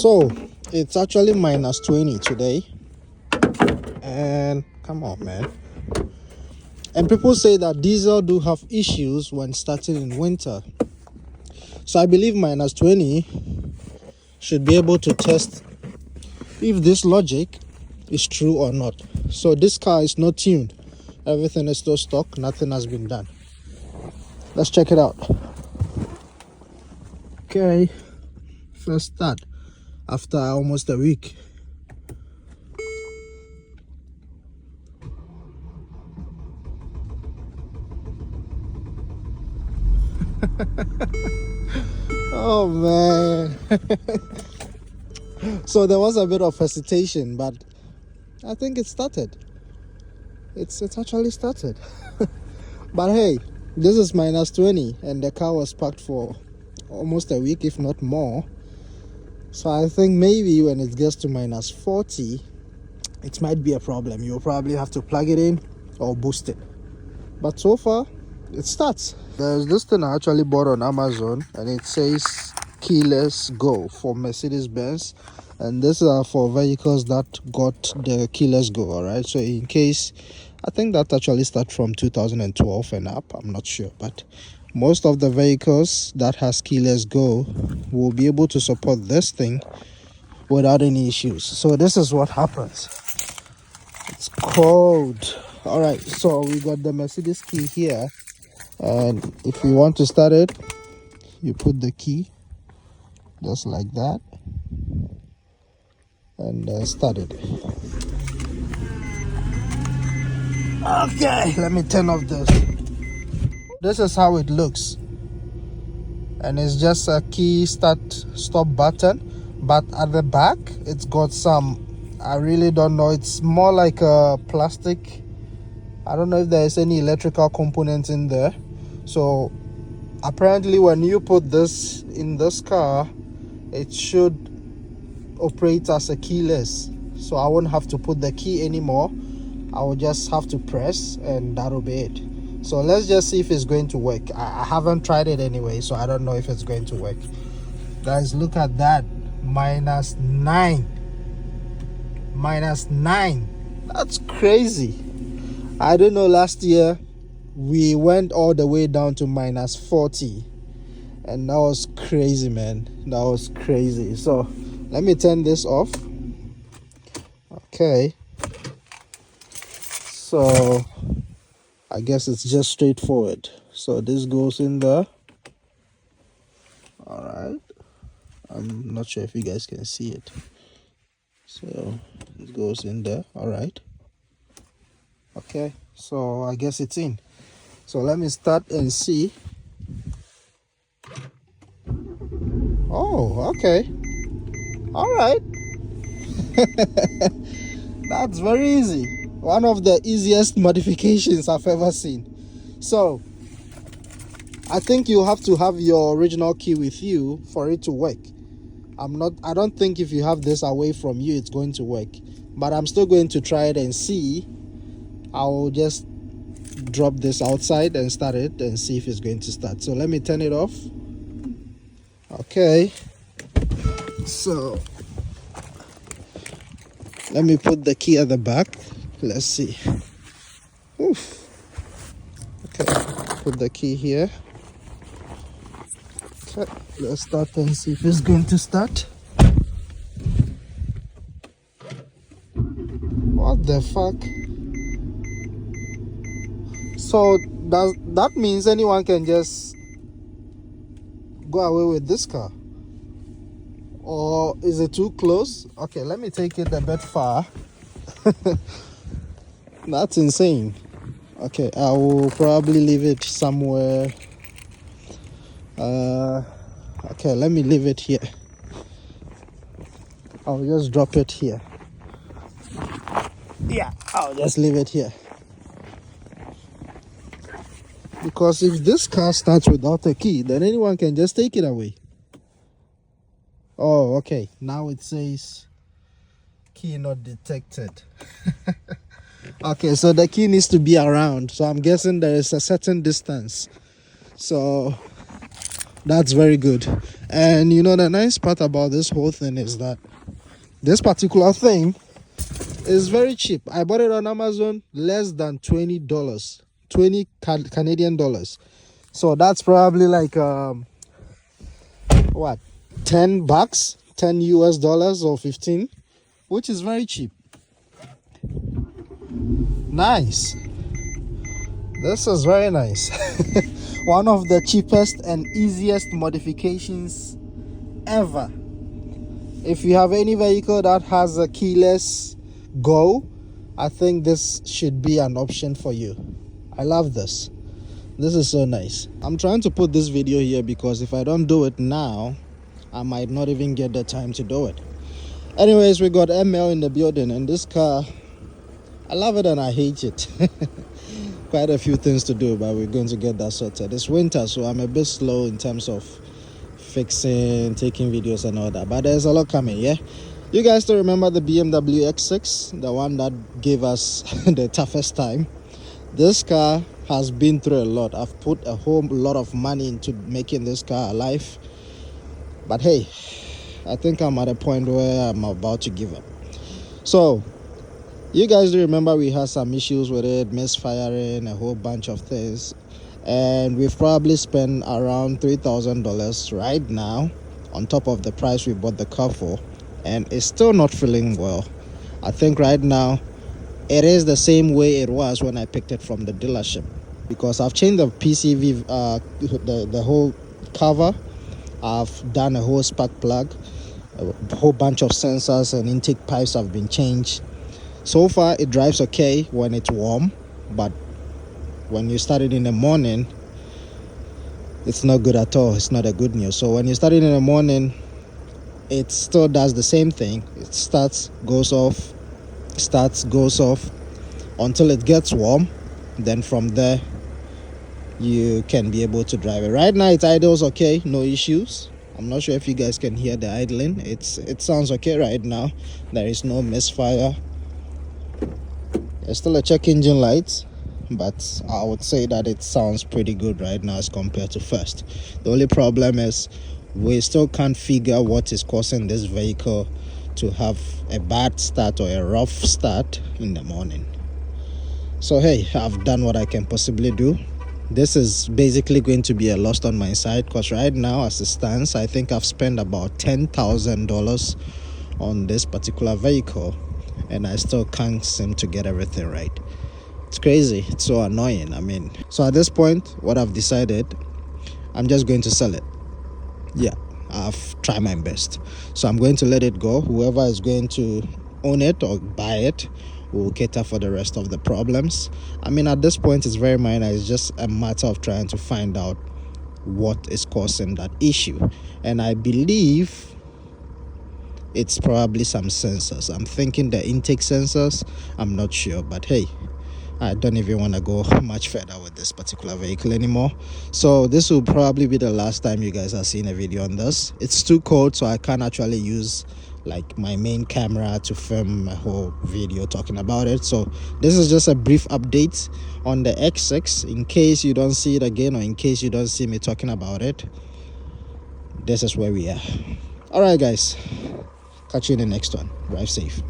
So it's actually minus 20 today, and come on, man. And people say that diesel do have issues when starting in winter. So I believe minus 20 should be able to test if this logic is true or not. So this car is not tuned. Everything is still stock. Nothing has been done. Let's check it out. Okay. First start after almost a week. Oh man. So there was a bit of hesitation, but I think it started. It's actually started. But hey, this is minus 20 and the car was parked for almost a week, if not more. So I think maybe when it gets to minus 40, it might be a problem. You'll probably have to plug it in or boost it. But so far, it starts. There's this thing I actually bought on Amazon, and it says keyless go for Mercedes-Benz. And this is for vehicles that got the keyless go, all right? So in case, I think that actually starts from 2012 and up. I'm not sure, but most of the vehicles that has keyless go will be able to support this thing without any issues. So this is what happens. It's cold. All right, so we got the Mercedes key here, and if you want to start it, you put the key just like that and start it. Okay, let me turn off this. This is how it looks, and it's just a key start stop button, but at the back it's got some, I really don't know, it's more like a plastic. I don't know if there's any electrical components in there. So apparently when you put this in this car, it should operate as a keyless. So I won't have to put the key anymore. I will just have to press and that'll be it. So let's just see if it's going to work. I haven't tried it anyway, so I don't know if it's going to work. Guys, look at that. Minus 9. Minus 9. That's crazy. I don't know, last year we went all the way down to minus 40, and that was crazy, man. That was crazy. So let me turn this off. Okay, so I guess it's just straightforward. So this goes in there. All right, I'm not sure if you guys can see it. So it goes in there. All right. Okay, so I guess it's in. So let me start and see. Oh, okay. All right. That's very easy. One of the easiest modifications I've ever seen. So I think you have to have your original key with you for it to work. I don't think if you have this away from you it's going to work, but I'm still going to try it and see. I'll just drop this outside and start it and see if it's going to start. So let me turn it off. Okay, so let me put the key at the back. Let's see. Oof. Okay, put the key here. Okay, let's start and see if it's going to start. What the fuck? So that means anyone can just go away with this car? Or is it too close? Okay, let me take it a bit far. That's insane. Okay, I will probably leave it somewhere. Okay, let me leave it here. I'll just drop it here. Yeah, I'll just leave it here. Because if this car starts without a key, then anyone can just take it away. Oh, okay. Now it says key not detected. Okay, so the key needs to be around. So I'm guessing there is a certain distance. So That's very good. And you know, the nice part about this whole thing is that this particular thing is very cheap. I bought it on Amazon, less than $20, 20 Canadian dollars. So that's probably like what, 10 bucks, 10 US dollars or 15, which is very cheap. Nice. This is very nice. One of the cheapest and easiest modifications ever. If you have any vehicle that has a keyless go, I think this should be an option for you. I love this. This is so nice. I'm trying to put this video here because if I don't do it now, I might not even get the time to do it. Anyways, we got ML in the building, and this car, I love it and I hate it. Quite a few things to do, but we're going to get that sorted. It's winter, so I'm a bit slow in terms of fixing, taking videos and all that, but there's a lot coming. Yeah, you guys still remember the BMW X6, the one that gave us the toughest time? This car has been through a lot. I've put a whole lot of money into making this car alive, but hey, I think I'm at a point where I'm about to give up. So you guys do remember we had some issues with it, misfiring, a whole bunch of things, and we've probably spent around $3,000 right now on top of the price we bought the car for, and it's still not feeling well. I think right now it is the same way it was when I picked it from the dealership, because I've changed the PCV, the whole cover. I've done a whole spark plug, a whole bunch of sensors and intake pipes have been changed. So far it drives okay when it's warm, but when you start it in the morning, it's not good at all. It's not a good news. So when you start it in the morning, it still does the same thing. It starts, goes off, starts, goes off until it gets warm. Then from there you can be able to drive it. Right now it idles okay, no issues. I'm not sure if you guys can hear the idling. It sounds okay right now. There is no misfire. There's still a check engine light, but I would say that it sounds pretty good right now as compared to first. The only problem is we still can't figure what is causing this vehicle to have a bad start or a rough start in the morning. So hey, I've done what I can possibly do. This is basically going to be a loss on my side, because right now as it stands, I think I've spent about $10,000 on this particular vehicle, and I still can't seem to get everything right. It's crazy. It's so annoying. I mean, so at this point, what I've decided, I'm just going to sell it. Yeah, I've tried my best. So I'm going to let it go. Whoever is going to own it or buy it will cater for the rest of the problems. I mean, at this point, it's very minor. It's just a matter of trying to find out what is causing that issue. And I believe it's probably some sensors. I'm thinking the intake sensors. I'm not sure, but hey, I don't even want to go much further with this particular vehicle anymore. So this will probably be the last time you guys are seeing a video on this. It's too cold, so I can't actually use like my main camera to film a whole video talking about it. So this is just a brief update on the X6 in case you don't see it again, or in case you don't see me talking about it. This is where we are. All right guys, catch you in the next one. Drive safe.